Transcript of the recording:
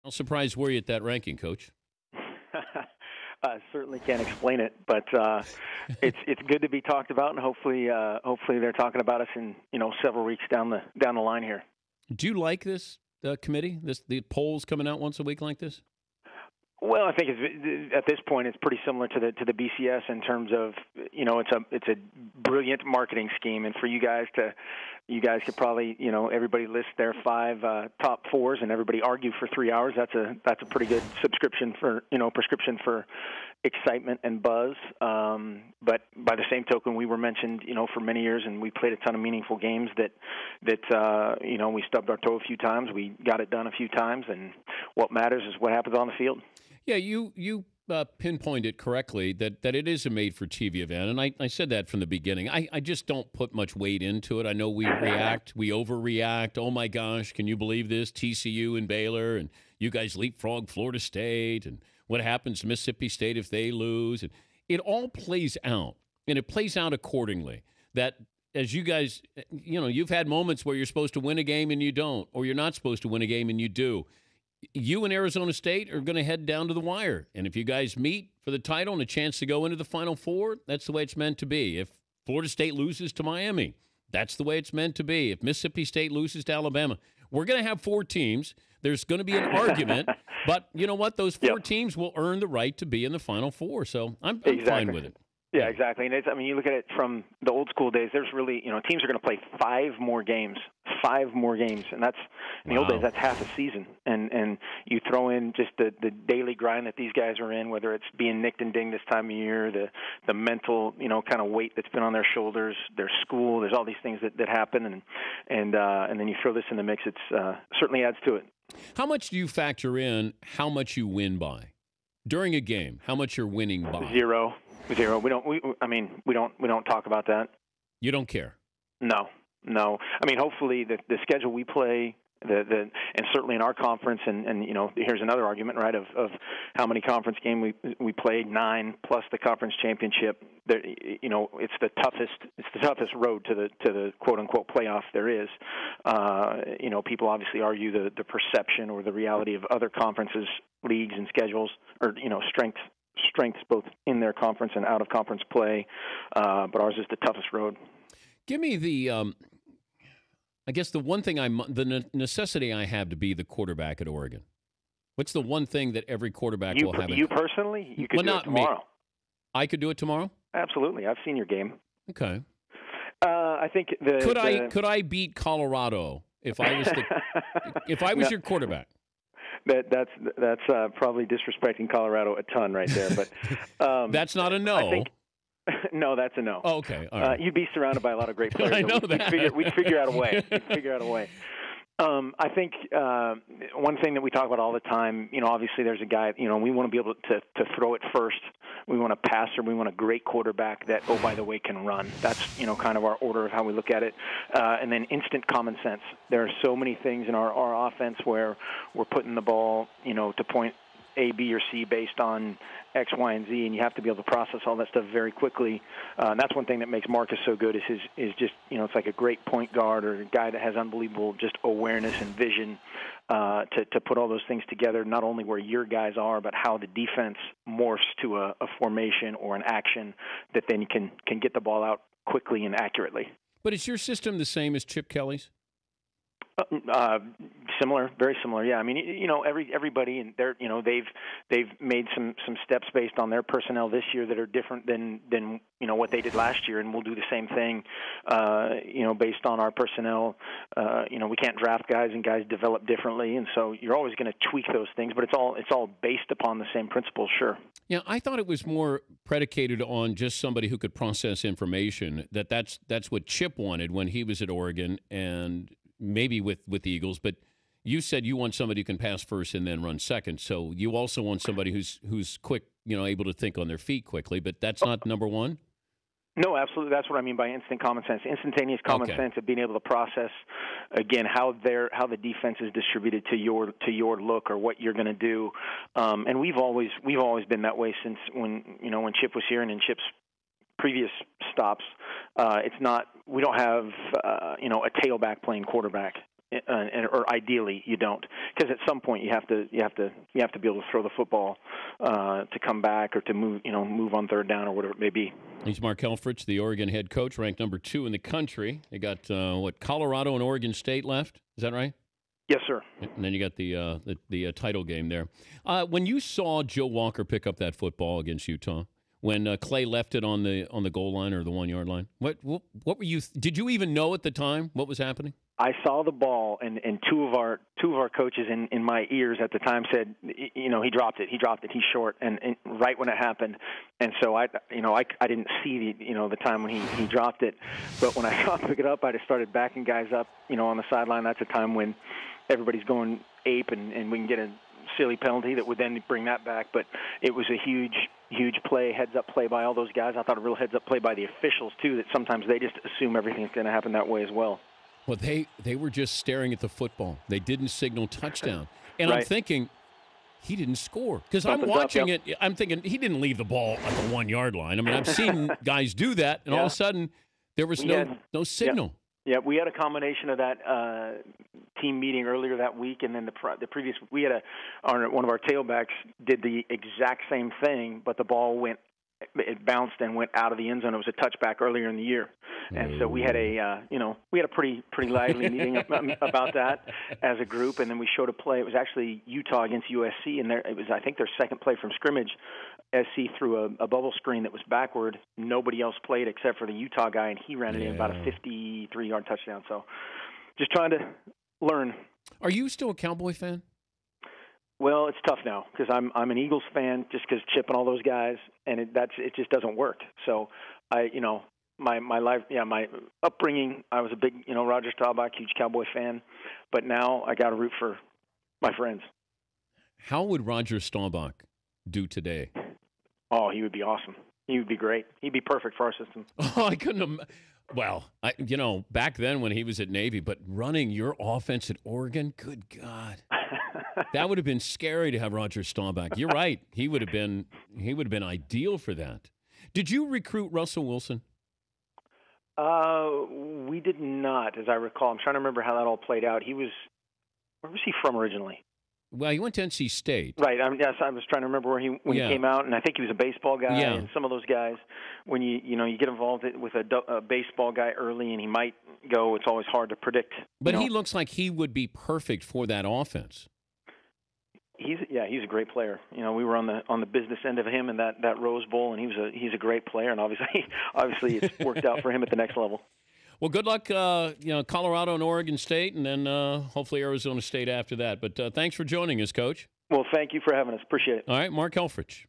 How surprised were you at that ranking, Coach? Certainly can't explain it, but it's good to be talked about, and hopefully they're talking about us in several weeks down the line here. Do you like this committee? The polls coming out once a week like this? Well, I think at this point it's pretty similar to the BCS in terms of it's a brilliant marketing scheme, and for you guys could probably everybody list their 5 top 4s and everybody argue for 3 hours. That's a pretty good prescription for excitement and buzz. But by the same token, we were mentioned for many years, and we played a ton of meaningful games that we stubbed our toe a few times, we got it done a few times, and what matters is what happens on the field. Yeah, you pinpointed correctly that it is a made-for-TV event, and I said that from the beginning. I just don't put much weight into it. I know we overreact. Oh, my gosh, can you believe this? TCU and Baylor, and you guys leapfrog Florida State, and what happens to Mississippi State if they lose. And it all plays out, and it plays out accordingly. That as you guys, you've had moments where you're supposed to win a game and you don't, or you're not supposed to win a game and you do. You and Arizona State are going to head down to the wire. And if you guys meet for the title and a chance to go into the Final Four, that's the way it's meant to be. If Florida State loses to Miami, that's the way it's meant to be. If Mississippi State loses to Alabama, we're going to have 4 teams. There's going to be an argument. But you know what? Those 4 teams will earn the right to be in the Final Four. So I'm fine with it. Yeah, exactly. And you look at it from the old school days. There's really, teams are going to play 5 more games, and that's in the old days. That's half a season. And you throw in just the daily grind that these guys are in, whether it's being nicked and dinged this time of year, the mental, kind of weight that's been on their shoulders, their school. There's all these things that happen, and then you throw this in the mix. It's certainly adds to it. How much do you factor in how much you win by during a game? How much you're winning by? Zero. We don't talk about that. You don't care? No. I mean, hopefully the schedule we play, and certainly in our conference, and here's another argument, right, of how many conference games we played, 9 plus the conference championship. It's the toughest road to the quote unquote playoff there is. People obviously argue the perception or the reality of other conferences, leagues, and schedules, or strengths both in their conference and out of conference play, but ours is the toughest road. Give me the, I guess the one thing the necessity I have to be the quarterback at Oregon. What's the one thing that every quarterback will have? You personally, you could do it tomorrow. Me. I could do it tomorrow? Absolutely. I've seen your game. Okay. I think could I beat Colorado if I was your quarterback? That's probably disrespecting Colorado a ton right there, but that's not a no. I think, no, that's a no. Oh, okay, all right. You'd be surrounded by a lot of great players. I know that. We'd figure out a way. I think one thing that we talk about all the time, obviously there's a guy, we want to be able to throw it first. We want a passer. We want a great quarterback that, oh, by the way, can run. That's, kind of our order of how we look at it. And then instant common sense. There are so many things in our offense where we're putting the ball, to point A, B, or C based on X, Y, and Z, and you have to be able to process all that stuff very quickly. And that's one thing that makes Marcus so good is just, it's like a great point guard or a guy that has unbelievable just awareness and vision to put all those things together, not only where your guys are, but how the defense morphs to a formation or an action that then you can get the ball out quickly and accurately. But is your system the same as Chip Kelly's? Similar, very similar. Yeah, I mean, everybody, and they've made some steps based on their personnel this year that are different than what they did last year, and we'll do the same thing. Based on our personnel, we can't draft guys, and guys develop differently, and so you're always going to tweak those things. But it's all based upon the same principles. Sure. Yeah, I thought it was more predicated on just somebody who could process information. That's what Chip wanted when he was at Oregon, and maybe with the Eagles, but you said you want somebody who can pass first and then run second. So you also want somebody who's quick, able to think on their feet quickly, but that's not number one? No, absolutely. That's what I mean by instant common sense. Instantaneous common sense of being able to process, again, how the defense is distributed to your look or what you're going to do. And we've always been that way since when Chip was here and in Chip's previous stops. We don't have a tailback playing quarterback. or ideally you don't, because at some point you have to be able to throw the football to come back or to move on third down or whatever it may be. He's Mark Helfrich, the Oregon head coach, ranked number 2 in the country. They got Colorado and Oregon State left. Is that right? Yes, sir. And then you got the title game there. When you saw Joe Walker pick up that football against Utah, when Clay left it on the goal line or the 1 yard line, what were you? Did you even know at the time what was happening? I saw the ball, and two of our coaches in my ears at the time said, he dropped it, he's short, and right when it happened, and so I didn't see the time when he dropped it, but when I saw him pick it up, I just started backing guys up, on the sideline. That's a time when everybody's going ape, and we can get a silly penalty that would then bring that back. But it was a huge play, heads-up play by all those guys. I thought a real heads-up play by the officials too. That sometimes they just assume everything's going to happen that way as well. Well, they were just staring at the football. They didn't signal touchdown. And right. I'm thinking, he didn't score. Because I'm watching it. I'm thinking, he didn't leave the ball at the 1 yard line. I mean, I've seen guys do that, and all of a sudden, there was no signal. Yeah, we had a combination of that team meeting earlier that week, and then the previous we had one of our tailbacks did the exact same thing, but the ball it bounced and went out of the end zone. It was a touchback earlier in the year, and so we had a pretty lively meeting about that as a group, and then we showed a play. It was actually Utah against USC, and it was, I think, their second play from scrimmage. SC threw a bubble screen that was backward. Nobody else played except for the Utah guy, and he ran it in about a 53-yard touchdown. So, just trying to learn. Are you still a Cowboy fan? Well, it's tough now because I'm an Eagles fan just because Chip and all those guys, and it just doesn't work. So my life, my upbringing, I was a big Roger Staubach, huge Cowboy fan, but now I got to root for my friends. How would Roger Staubach do today? Oh, he would be awesome. He would be great. He'd be perfect for our system. Oh, I couldn't. Well, back then when he was at Navy, but running your offense at Oregon, good God. That would have been scary to have Roger Staubach. You're right. He would have been ideal for that. Did you recruit Russell Wilson? We did not, as I recall. I'm trying to remember how that all played out. Where was he from originally? Well, he went to NC State. Right. Yes, I was trying to remember when he came out, and I think he was a baseball guy. Yeah. And some of those guys, when you get involved with a baseball guy early, and he might go, it's always hard to predict. But he looks like he would be perfect for that offense. He's a great player. We were on the business end of him in that Rose Bowl, and he's a great player, and obviously it's worked out for him at the next level. Well, good luck, Colorado and Oregon State, and then hopefully Arizona State after that. But thanks for joining us, Coach. Well, thank you for having us. Appreciate it. All right, Mark Helfrich.